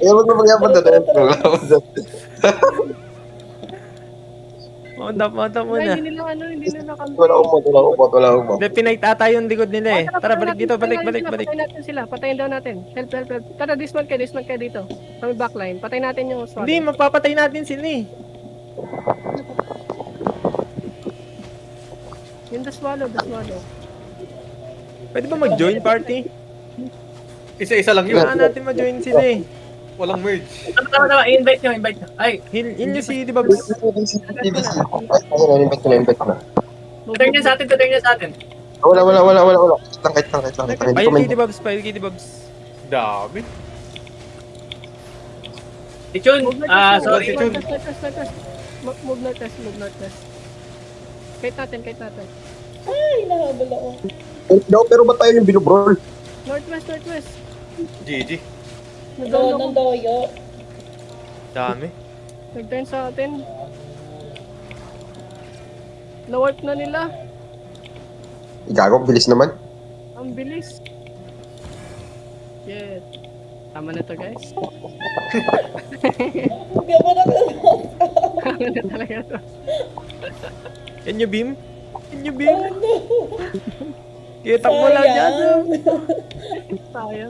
Eh, wag mo magyabang doon. Mount up Wala, muna. hindi nila Wala kampi. umot, wala umot, wala umot. Hindi, pinagtata yung likod nila eh. Tara, balik dito, balik. Patayin natin sila, patayin daw natin. Help. Tara, dismount kayo dito. Kami backline, patayin natin yung swallow. Hindi, mapapatay natin sila eh. Yung the swallow. Pwede ba mag-join party? Isa-isa lang yun. Kailangan natin ma-join sila eh. Walang merge. Tama. I-invite nyo. Ay, Heal nyo si Dibabs. TBC. Ayun, invite ko na. turn niya sa atin. Wala. Kahit lang. Pahil kay Dibabs. Dami. Si Chun, sorry. Si Chun. Move northwest. Kahit natin. Ay, nahabol ako. No, pero ba't tayo yung binubrol? Northwest. GG. Doon ng doyo. Dami. Nag-turn sa atin. Na-warp na nila. Igago, bilis naman. Ang bilis. Yeah. Tama na to, guys. Hindi ako nakalaw. Tama na talaga to. Can you beam? Ano? Kita mo lang yan. Sayang. Tayo.